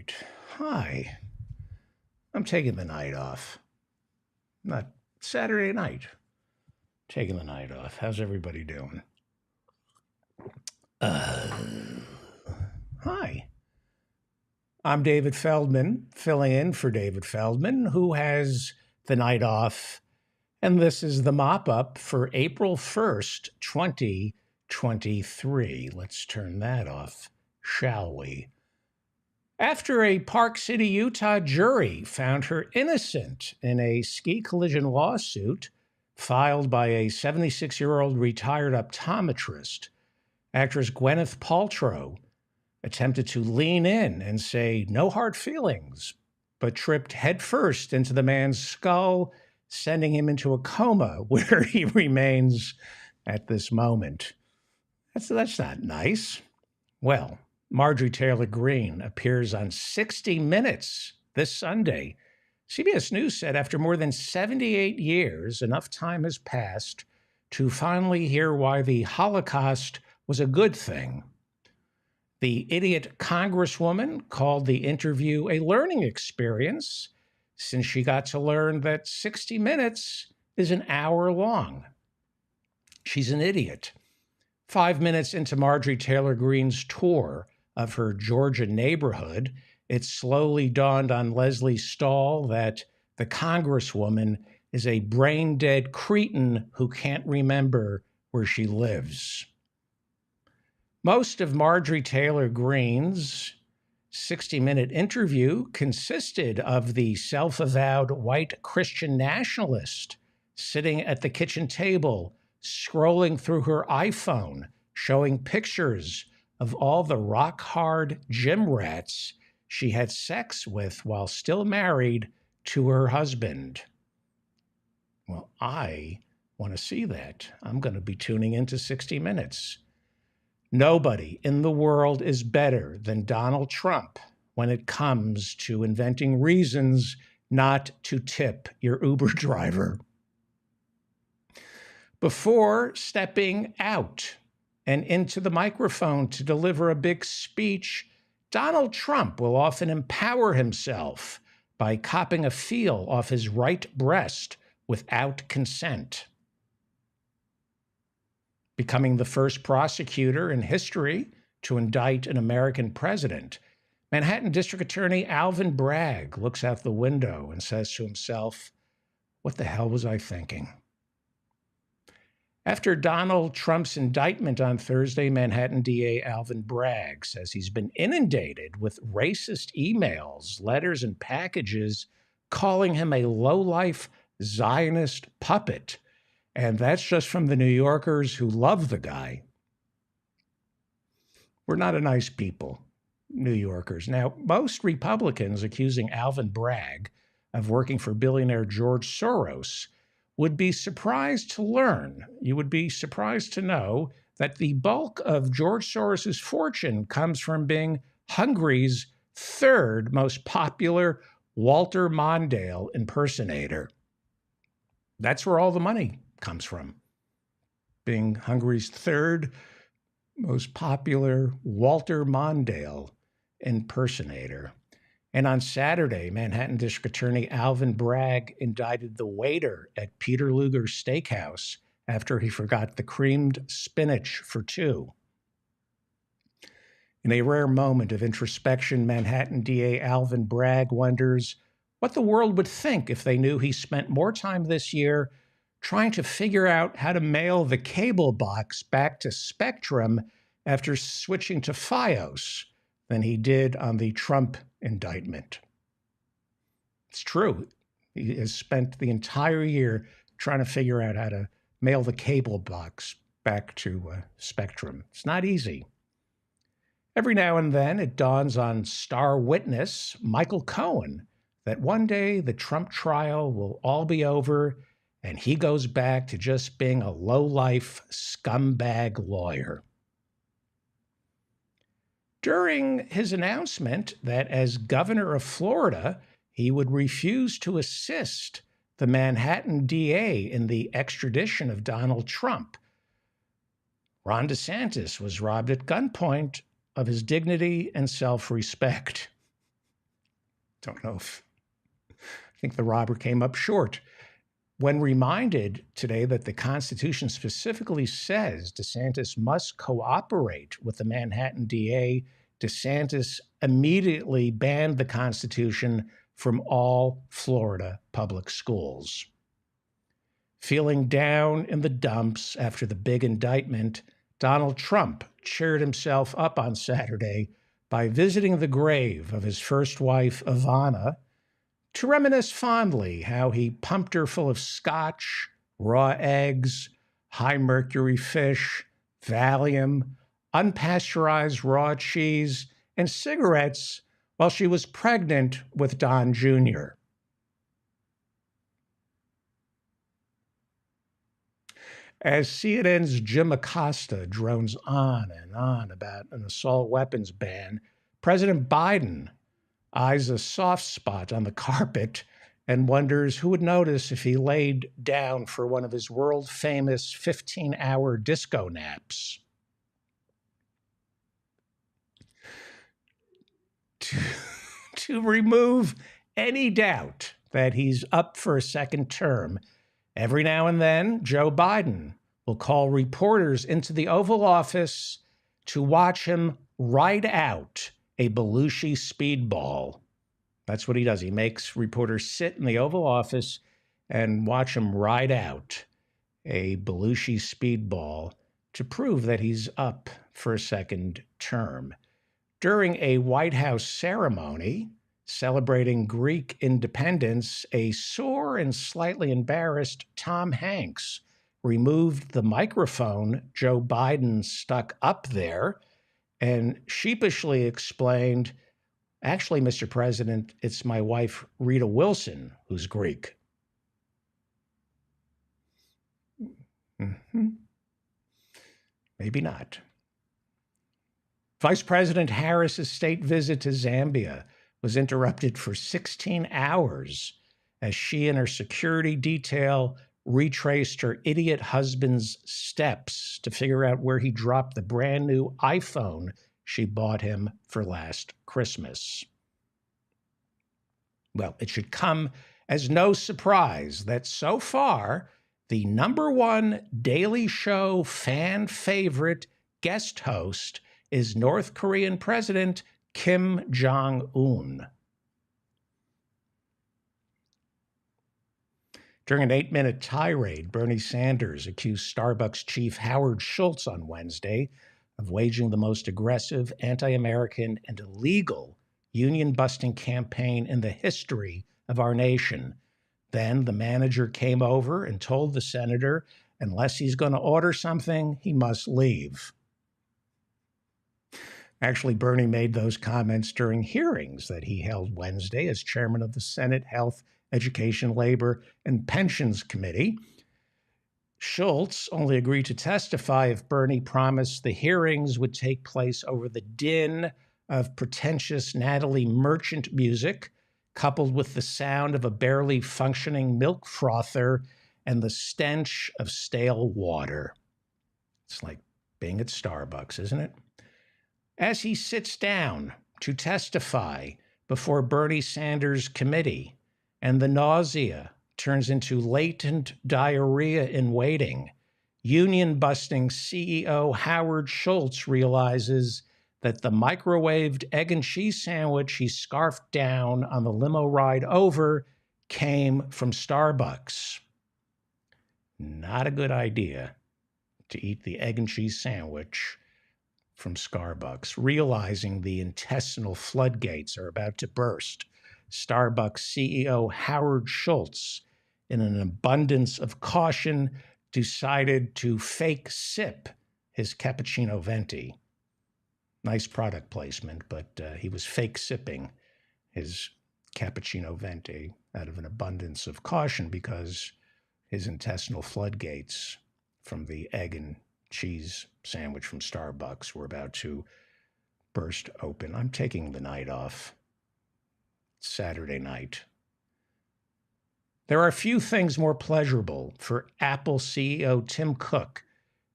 right. Hi. I'm taking the night off. Not Saturday night. Taking the night off. How's everybody doing? Uh, Hi. I'm David Feldman, filling in for David Feldman, who has the night off. And this is the mop up for April 1st, 2023. Let's turn that off, shall we? After a Park City, Utah jury found her innocent in a ski collision lawsuit filed by a 76-year-old retired optometrist, actress Gwyneth Paltrow attempted to lean in and say no hard feelings, but tripped headfirst into the man's skull, sending him into a coma where he remains at this moment. That's not nice. Well, Marjorie Taylor Greene appears on 60 Minutes this Sunday. CBS News said after more than 78 years, enough time has passed to finally hear why the Holocaust was a good thing. The idiot congresswoman called the interview a learning experience since she got to learn that 60 Minutes is an hour long. She's an idiot. 5 minutes into Marjorie Taylor Greene's tour of her Georgia neighborhood, it slowly dawned on Leslie Stahl that the congresswoman is a brain-dead cretin who can't remember where she lives. Most of Marjorie Taylor Greene's 60-minute interview consisted of the self-avowed white Christian nationalist sitting at the kitchen table, scrolling through her iPhone, showing pictures of all the rock-hard gym rats she had sex with while still married to her husband. Well, I want to see that. I'm going to be tuning into 60 Minutes. Nobody in the world is better than Donald Trump when it comes to inventing reasons not to tip your Uber driver. Before stepping out and into the microphone to deliver a big speech, Donald Trump will often empower himself by copping a feel off his right breast without consent. Becoming the first prosecutor in history to indict an American president, Manhattan District Attorney Alvin Bragg looks out the window and says to himself, "What the hell was I thinking?" After Donald Trump's indictment on Thursday, Manhattan DA Alvin Bragg says he's been inundated with racist emails, letters, and packages calling him a low-life Zionist puppet. And that's just from the New Yorkers who love the guy. We're not a nice people, New Yorkers. Now, most Republicans accusing Alvin Bragg of working for billionaire George Soros would be surprised to learn, you would be surprised to know, that the bulk of George Soros's fortune comes from being Hungary's third most popular Walter Mondale impersonator. That's where all the money comes from, being Hungary's third most popular Walter Mondale impersonator. And on Saturday, Manhattan District Attorney Alvin Bragg indicted the waiter at Peter Luger's Steakhouse after he forgot the creamed spinach for two. In a rare moment of introspection, Manhattan DA Alvin Bragg wonders what the world would think if they knew he spent more time this year trying to figure out how to mail the cable box back to Spectrum after switching to Fios than he did on the Trump indictment. It's true. He has spent the entire year trying to figure out how to mail the cable box back to Spectrum. It's not easy. Every now and then it dawns on star witness Michael Cohen that one day the Trump trial will all be over and he goes back to just being a low-life scumbag lawyer. During his announcement that as governor of Florida, he would refuse to assist the Manhattan DA in the extradition of Donald Trump, Ron DeSantis was robbed at gunpoint of his dignity and self-respect. don't know if, I think the robber came up short. When reminded today that the Constitution specifically says DeSantis must cooperate with the Manhattan DA, DeSantis immediately banned the Constitution from all Florida public schools. Feeling down in the dumps after the big indictment, Donald Trump cheered himself up on Saturday by visiting the grave of his first wife, Ivana, to reminisce fondly how he pumped her full of scotch, raw eggs, high mercury fish, Valium, unpasteurized raw cheese, and cigarettes while she was pregnant with Don Jr. As CNN's Jim Acosta drones on and on about an assault weapons ban, President Biden eyes a soft spot on the carpet and wonders who would notice if he laid down for one of his world-famous 15-hour disco naps. To remove any doubt that he's up for a second term, every now and then, Joe Biden will call reporters into the Oval Office to watch him ride out a Belushi speedball. That's what he does. He makes reporters sit in the Oval Office and watch him ride out a Belushi speedball to prove that he's up for a second term. During a White House ceremony celebrating Greek independence, a sore and slightly embarrassed Tom Hanks removed the microphone Joe Biden stuck up there and sheepishly explained, "Actually, Mr. President, it's my wife, Rita Wilson, who's Greek." Maybe not. Vice President Harris's state visit to Zambia was interrupted for 16 hours as she and her security detail retraced her idiot husband's steps to figure out where he dropped the brand new iPhone she bought him for last Christmas. Well, it should come as no surprise that so far, the #1 Daily Show fan favorite guest host is North Korean President Kim Jong-un. During an 8-minute tirade, Bernie Sanders accused Starbucks chief Howard Schultz on Wednesday of waging the most aggressive, anti-American, and illegal union-busting campaign in the history of our nation. Then the manager came over and told the senator, unless he's going to order something, he must leave. Actually, Bernie made those comments during hearings that he held Wednesday as chairman of the Senate Health, Education, Labor, and Pensions Committee. Schultz only agreed to testify if Bernie promised the hearings would take place over the din of pretentious Natalie Merchant music, coupled with the sound of a barely functioning milk frother and the stench of stale water. It's like being at Starbucks, isn't it? As he sits down to testify before Bernie Sanders' committee, and the nausea turns into latent diarrhea in waiting, union-busting CEO Howard Schultz realizes that the microwaved egg and cheese sandwich he scarfed down on the limo ride over came from Starbucks. Not a good idea to eat the egg and cheese sandwich from Starbucks. Realizing the intestinal floodgates are about to burst, Starbucks CEO Howard Schultz, in an abundance of caution, decided to fake sip his cappuccino venti. Nice product placement, but he was fake sipping his cappuccino venti out of an abundance of caution because his intestinal floodgates from the egg and cheese sandwich from Starbucks were about to burst open. I'm taking the night off. It's Saturday night. There are few things more pleasurable for Apple CEO Tim Cook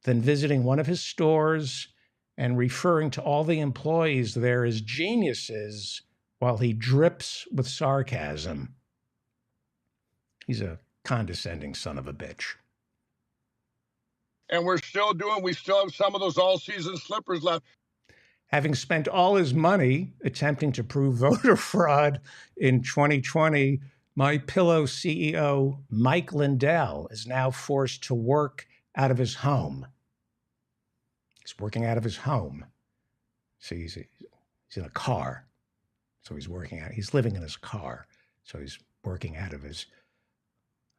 than visiting one of his stores and referring to all the employees there as geniuses while he drips with sarcasm. He's a condescending son of a bitch. And we still have some of those all-season slippers left. Having spent all his money attempting to prove voter fraud in 2020, MyPillow CEO Mike Lindell is now forced to work out of his home. He's working out of his home. So he's in a car. So he's living in his car. So he's working out of his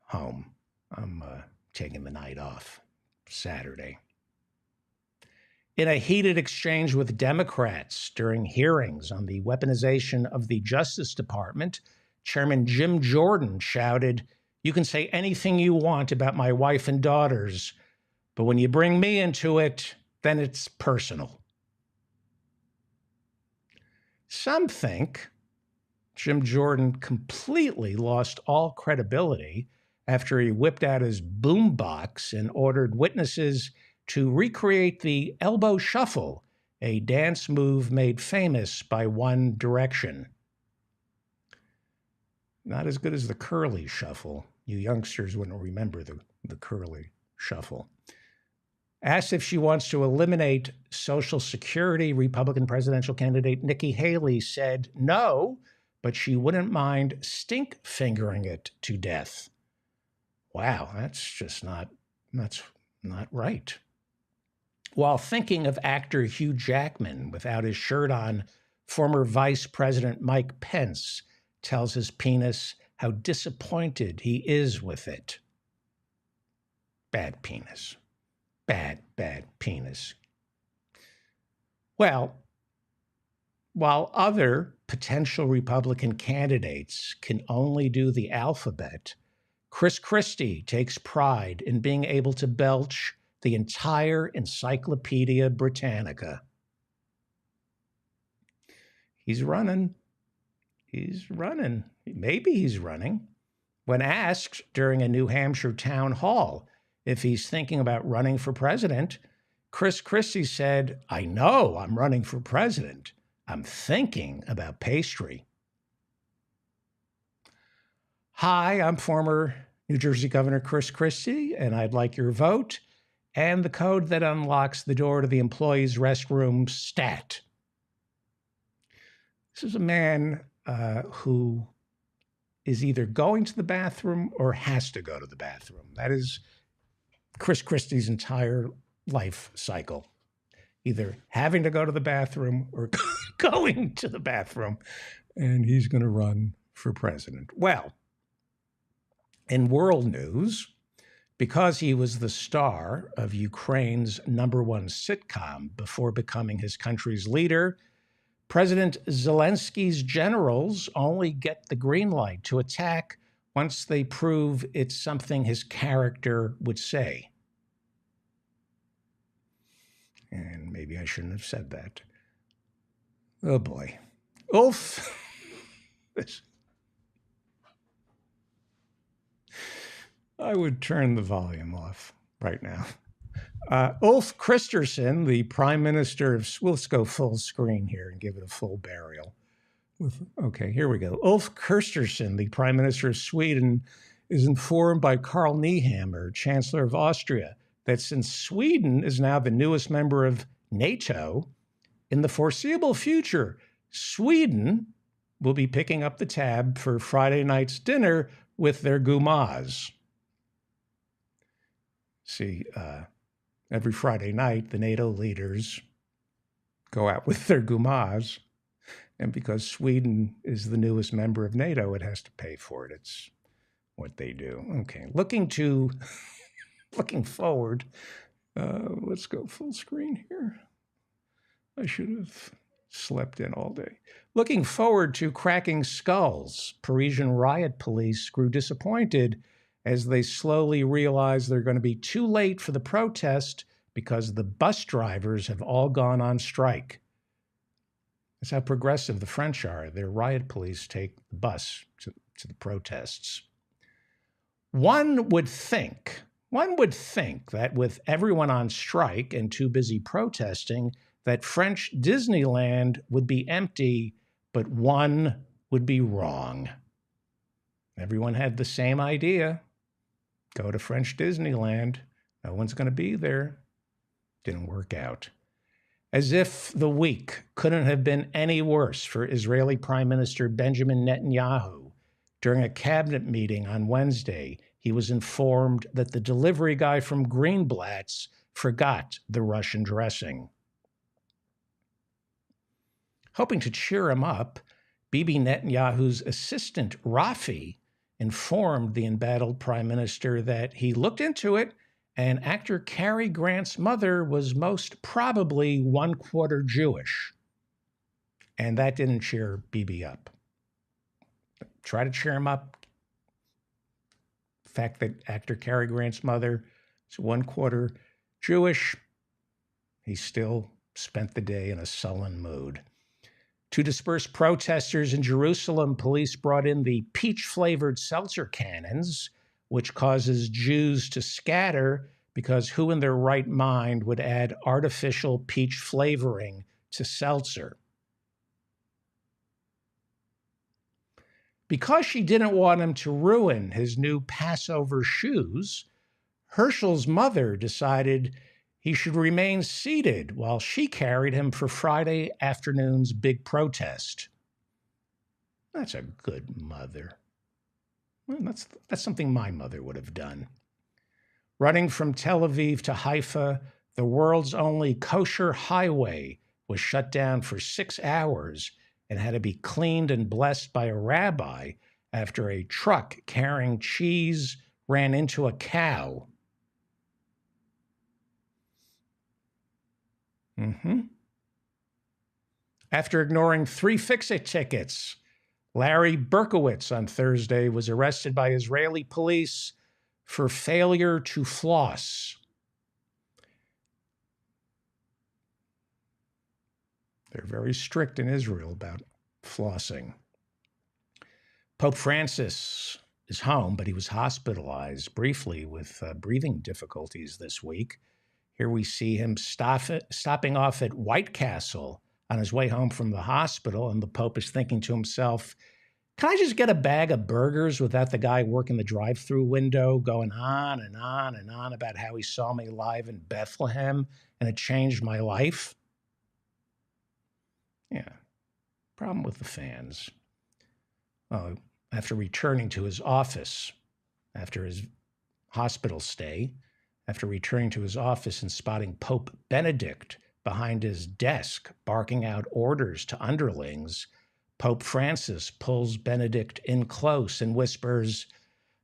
home. I'm taking the night off Saturday. In a heated exchange with Democrats during hearings on the weaponization of the Justice Department, Chairman Jim Jordan shouted, "You can say anything you want about my wife and daughters, but when you bring me into it, then it's personal." Some think Jim Jordan completely lost all credibility after he whipped out his boombox and ordered witnesses to recreate the elbow shuffle, a dance move made famous by One Direction. Not as good as the curly shuffle. You youngsters wouldn't remember the curly shuffle. Asked if she wants to eliminate Social Security, Republican presidential candidate Nikki Haley said no, but she wouldn't mind stink fingering it to death. Wow, that's not right. While thinking of actor Hugh Jackman without his shirt on, former Vice President Mike Pence tells his penis how disappointed he is with it. Bad penis. Bad penis. Well, while other potential Republican candidates can only do the alphabet, Chris Christie takes pride in being able to belch the entire Encyclopedia Britannica. He's running. Maybe he's running. When asked during a New Hampshire town hall if he's thinking about running for president, Chris Christie said, "I know I'm running for president. I'm thinking about pastry." Hi, I'm former New Jersey Governor Chris Christie, and I'd like your vote and the code that unlocks the door to the employee's restroom stat. This is a man who is either going to the bathroom or has to go to the bathroom. That is Chris Christie's entire life cycle, either having to go to the bathroom or going to the bathroom, and he's going to run for president. Well, in world news, because he was the star of Ukraine's #1 sitcom before becoming his country's leader, President Zelensky's generals only get the green light to attack once they prove it's something his character would say. And maybe I shouldn't have said that. Oh boy. Ulf. I would turn the volume off right now. Ulf Kristersson, the Prime Minister of... Let's go full screen here and give it a full burial. Okay, here we go. Ulf Kristersson, the Prime Minister of Sweden, is informed by Karl Nehammer, Chancellor of Austria, that since Sweden is now the newest member of NATO, in the foreseeable future, Sweden will be picking up the tab for Friday night's dinner with their gumas. See, every Friday night, the NATO leaders go out with their gumas, and because Sweden is the newest member of NATO, it has to pay for it. It's what they do. Okay, looking forward. Let's go full screen here. I should have slept in all day. Looking forward to cracking skulls, Parisian riot police grew disappointed as they slowly realized they're going to be too late for the protest because the bus drivers have all gone on strike. That's how progressive the French are. Their riot police take the bus to the protests. One would think that with everyone on strike and too busy protesting, that French Disneyland would be empty but one would be wrong. Everyone had the same idea. Go to French Disneyland. No one's going to be there. Didn't work out. As if the week couldn't have been any worse for Israeli Prime Minister Benjamin Netanyahu. During a cabinet meeting on Wednesday, he was informed that the delivery guy from Greenblatt's forgot the Russian dressing. Hoping to cheer him up, Bibi Netanyahu's assistant, Rafi, informed the embattled prime minister that he looked into it and actor Cary Grant's mother was most probably 1/4 Jewish. And that didn't cheer Bibi up. Try to cheer him up. The fact that actor Cary Grant's mother is 1/4 Jewish, he still spent the day in a sullen mood. To disperse protesters in Jerusalem, police brought in the peach-flavored seltzer cannons, which causes Jews to scatter because who in their right mind would add artificial peach flavoring to seltzer? Because she didn't want him to ruin his new Passover shoes, Herschel's mother decided he should remain seated while she carried him for Friday afternoon's big protest. That's a good mother. Well, that's something my mother would have done. Running from Tel Aviv to Haifa, the world's only kosher highway was shut down for 6 hours and had to be cleaned and blessed by a rabbi after a truck carrying cheese ran into a cow. After ignoring 3 fix-it tickets, Larry Berkowitz on Thursday was arrested by Israeli police for failure to floss. They're very strict in Israel about flossing. Pope Francis is home, but he was hospitalized briefly with breathing difficulties this week. Here we see him stopping off at White Castle on his way home from the hospital, and the Pope is thinking to himself, can I just get a bag of burgers without the guy working the drive-through window going on and on and on about how he saw me live in Bethlehem and it changed my life? Yeah, problem with the fans. Well, after returning to his office, after his hospital stay, after returning to his office and spotting Pope Benedict behind his desk barking out orders to underlings, Pope Francis pulls Benedict in close and whispers,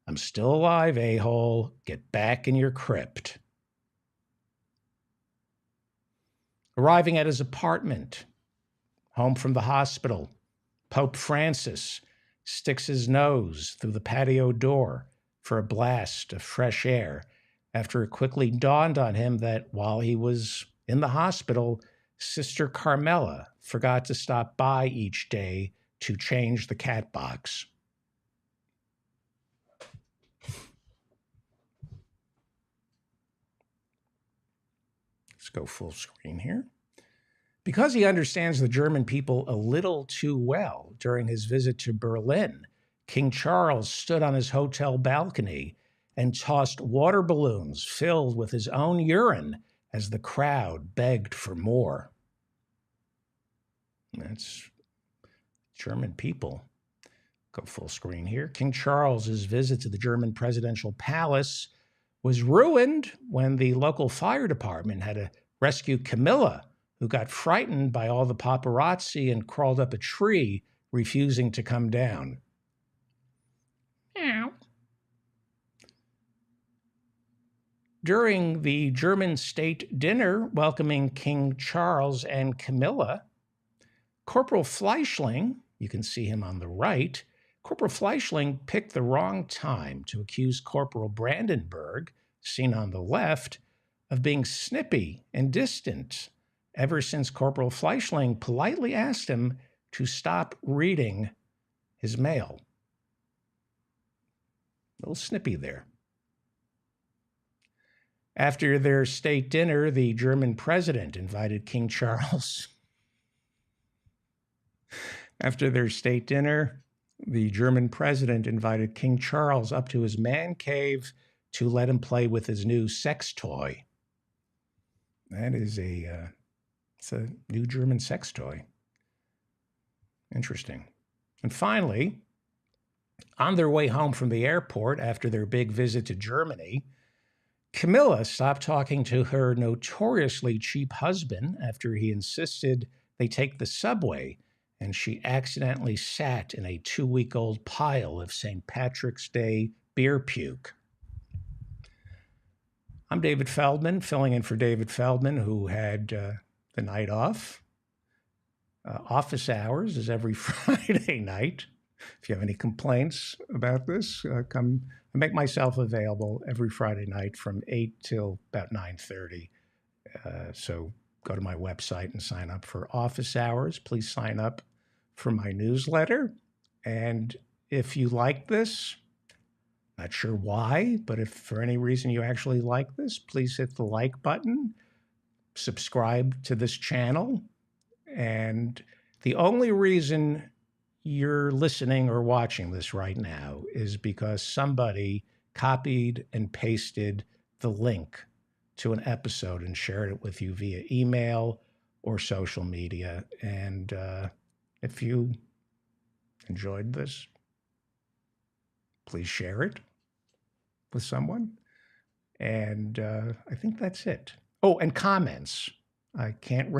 I'm still alive, a-hole. Get back in your crypt. Arriving at his apartment, home from the hospital, Pope Francis sticks his nose through the patio door for a blast of fresh air after it quickly dawned on him that while he was in the hospital, Sister Carmela forgot to stop by each day to change the cat box. Let's go full screen here. Because he understands the German people a little too well, during his visit to Berlin, King Charles stood on his hotel balcony and tossed water balloons filled with his own urine as the crowd begged for more. That's German people. Go full screen here. King Charles's visit to the German presidential palace was ruined when the local fire department had to rescue Camilla, who got frightened by all the paparazzi and crawled up a tree, refusing to come down. Meow. During the German state dinner welcoming King Charles and Camilla, Corporal Fleischling, you can see him on the right, Corporal Fleischling picked the wrong time to accuse Corporal Brandenburg, seen on the left, of being snippy and distant, ever since Corporal Fleischling politely asked him to stop reading his mail. A little snippy there. After their state dinner, the German president invited King Charles After their state dinner, the German president invited King Charles up to his man cave to let him play with his new sex toy. That is it's a new German sex toy. Interesting. And finally, on their way home from the airport after their big visit to Germany, Camilla stopped talking to her notoriously cheap husband after he insisted they take the subway, and she accidentally sat in a 2-week-old pile of St. Patrick's Day beer puke. I'm David Feldman, filling in for David Feldman, who had the night off. Office hours is every Friday night. If you have any complaints about this, come. I make myself available every Friday night from 8 till about 9:30. So go to my website and sign up for office hours. Please sign up for my newsletter. And if you like this, not sure why, but if for any reason you actually like this, please hit the like button, subscribe to this channel. And the only reason you're listening or watching this right now is because somebody copied and pasted the link to an episode and shared it with you via email or social media. And if you enjoyed this, please share it with someone. And I think that's it. Oh, and comments. I can't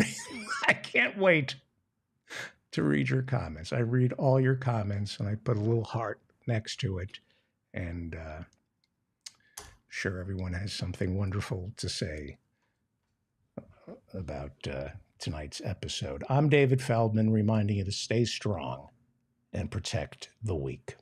wait to read your comments. I read all your comments and I put a little heart next to it. And sure, everyone has something wonderful to say about tonight's episode. I'm David Feldman, reminding you to stay strong and protect the weak.